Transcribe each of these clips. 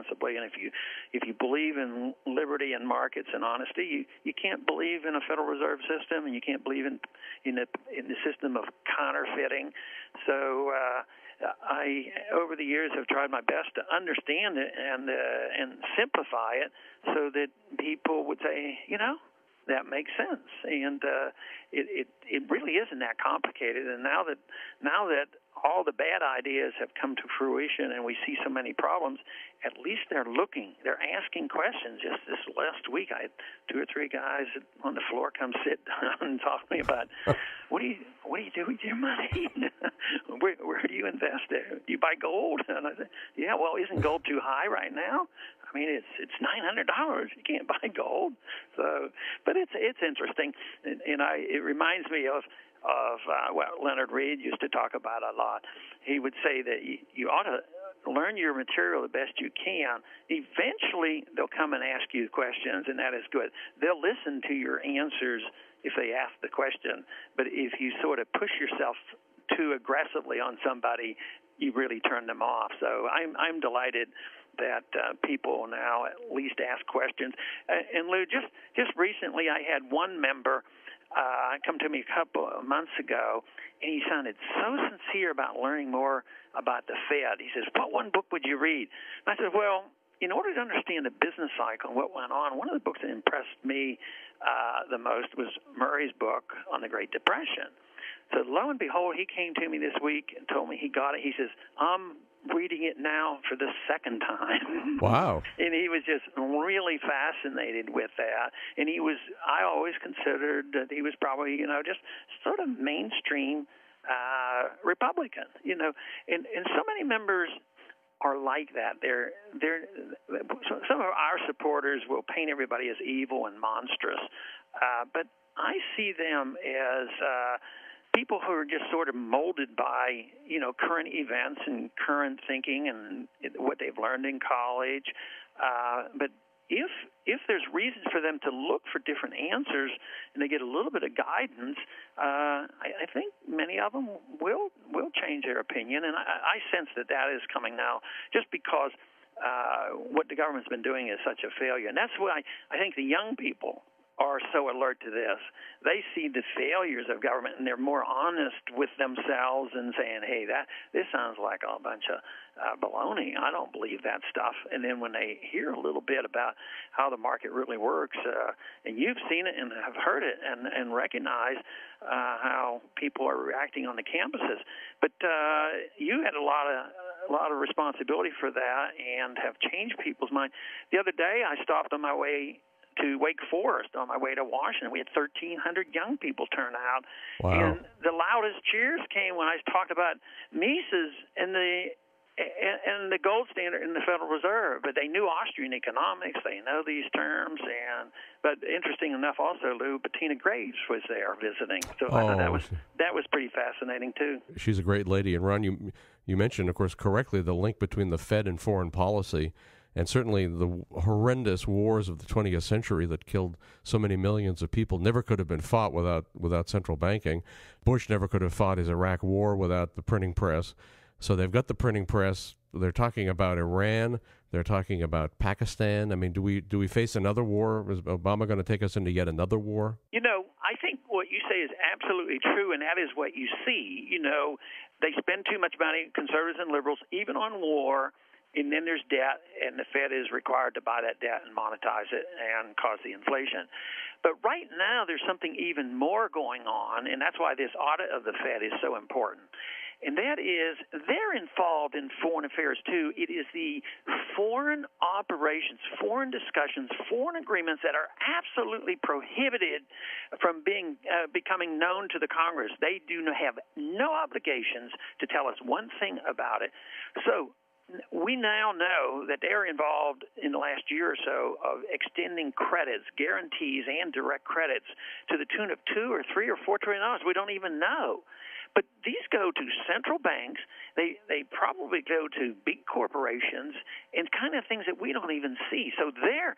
responsibly. And if you believe in liberty and markets and honesty, you can't believe in a Federal Reserve system, and you can't believe in the system of counterfeiting. So I, over the years, have tried my best to understand it and simplify it so that people would say, that makes sense. And it really isn't that complicated. And now that all the bad ideas have come to fruition and we see so many problems, at least they're asking questions. Just this last week, I had 2 or 3 guys on the floor come sit down and talk to me about, what do you do with your money? where do you invest it? Do you buy gold? And I said, yeah, well, isn't gold too high right now? I mean, it's $900. You can't buy gold. So, but it's interesting, and it reminds me of what Leonard Reed used to talk about a lot. He would say that you ought to learn your material the best you can. Eventually, they'll come and ask you questions, and that is good. They'll listen to your answers if they ask the question. But if you sort of push yourself too aggressively on somebody, you really turn them off. So I'm delighted that people now at least ask questions. And Lew, just recently I had one member come to me a couple of months ago, and he sounded so sincere about learning more about the Fed. He says, what one book would you read? And I said, well, in order to understand the business cycle and what went on, one of the books that impressed me the most was Murray's book on the Great Depression. So lo and behold, he came to me this week and told me he got it. He says, I'm reading it now for the second time. Wow. And he was just really fascinated with that. And I always considered that he was probably, just sort of mainstream Republican, and so many members are like that. Some of our supporters will paint everybody as evil and monstrous, but I see them as people who are just sort of molded by, current events and current thinking and what they've learned in college. But if there's reasons for them to look for different answers and they get a little bit of guidance, I think many of them will change their opinion. And I sense that is coming now just because what the government's been doing is such a failure. And that's why I think the young people are so alert to this. They see the failures of government, and they're more honest with themselves and saying, hey, this sounds like a bunch of baloney. I don't believe that stuff. And then when they hear a little bit about how the market really works, and you've seen it and have heard it and recognized how people are reacting on the campuses. But you had a lot of responsibility for that and have changed people's mind. The other day, I stopped on my way to Wake Forest on my way to Washington. We had 1,300 young people turn out. Wow. And the loudest cheers came when I talked about Mises and the gold standard in the Federal Reserve. But they knew Austrian economics. They know these terms. But interesting enough also, Lew, Bettina Graves was there visiting. So I thought that was pretty fascinating, too. She's a great lady. And, Ron, you mentioned, of course, correctly, the link between the Fed and foreign policy. And certainly the horrendous wars of the 20th century that killed so many millions of people never could have been fought without central banking. Bush never could have fought his Iraq war without the printing press. So they've got the printing press. They're talking about Iran. They're talking about Pakistan. I mean, do we face another war? Is Obama going to take us into yet another war? I think what you say is absolutely true, and that is what you see. They spend too much money, conservatives and liberals, even on war. And then there's debt, and the Fed is required to buy that debt and monetize it and cause the inflation. But right now there's something even more going on, and that's why this audit of the Fed is so important. And that is they're involved in foreign affairs, too. It is the foreign operations, foreign discussions, foreign agreements that are absolutely prohibited from becoming known to the Congress. They do have no obligations to tell us one thing about it. So we now know that they're involved in the last year or so of extending credits, guarantees, and direct credits to the tune of $2 or $3 or $4 trillion. We don't even know. But these go to central banks. They probably go to big corporations and kind of things that we don't even see. So they're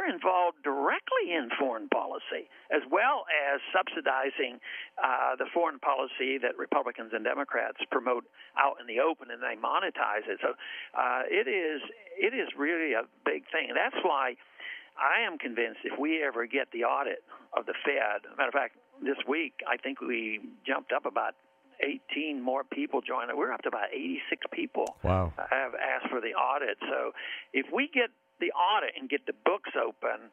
involved directly in foreign policy, as well as subsidizing the foreign policy that Republicans and Democrats promote out in the open, and they monetize it. So it is really a big thing. And that's why I am convinced if we ever get the audit of the Fed, matter of fact, this week I think we jumped up about 18 more people joined it. We're up to about 86 people. Wow. Have asked for the audit. So if we get the audit and get the books open,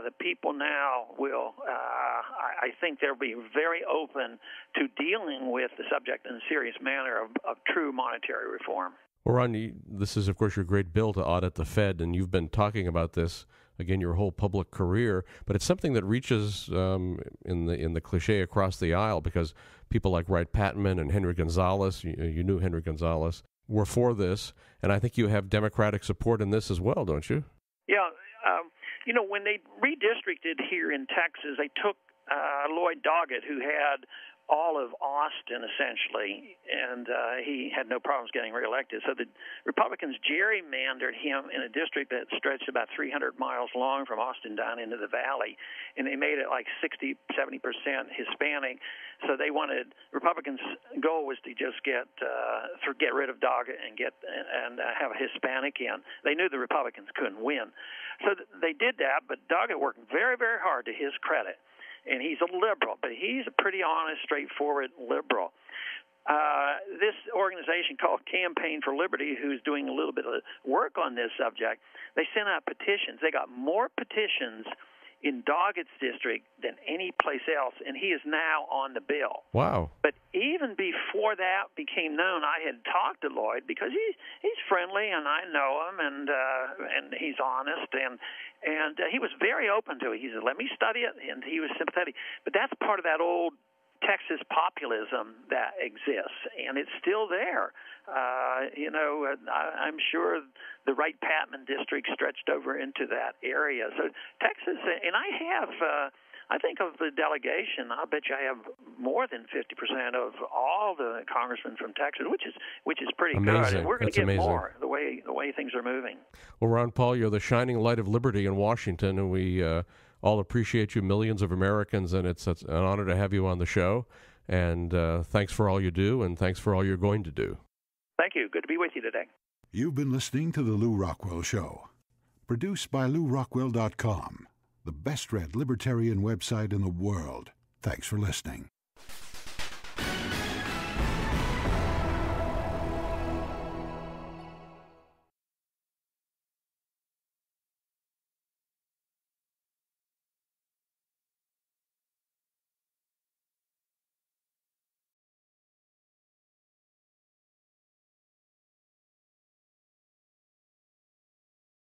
the people now will, I think they'll be very open to dealing with the subject in a serious manner of true monetary reform. Well, Ron, this is, of course, your great bill to audit the Fed, and you've been talking about this, again, your whole public career, but it's something that reaches in the cliche across the aisle, because people like Wright Patman and Henry Gonzalez, you knew Henry Gonzalez, were for this, and I think you have Democratic support in this as well, don't you? Yeah. When they redistricted here in Texas, they took Lloyd Doggett, who had all of Austin, essentially, and he had no problems getting reelected. So the Republicans gerrymandered him in a district that stretched about 300 miles long from Austin down into the valley, and they made it like 60, 70% Hispanic. So Republicans' goal was to just get rid of Doggett and have a Hispanic in. They knew the Republicans couldn't win. So they did that, but Doggett worked very, very hard, to his credit. And he's a liberal, but he's a pretty honest, straightforward liberal. This organization called Campaign for Liberty, who's doing a little bit of work on this subject, they sent out petitions. They got more petitions in Doggett's district than any place else, and he is now on the bill. Wow. But even before that became known, I had talked to Lloyd, because he's friendly, and I know him, and he's honest, and he was very open to it. He said, let me study it, and he was sympathetic. But that's part of that old Texas populism that exists, and it's still there. I'm sure the Wright Patman district stretched over into that area. So Texas, and I think of the delegation, I'll bet you I have more than 50% of all the congressmen from Texas, which is pretty amazing. Good. And we're going to get amazing. More the way things are moving. Well, Ron Paul, you're the shining light of liberty in Washington, and we all appreciate you, millions of Americans, and it's an honor to have you on the show. And thanks for all you do, and thanks for all you're going to do. Thank you. Good to be with you today. You've been listening to The Lew Rockwell Show, produced by LewRockwell.com, the best-read libertarian website in the world. Thanks for listening.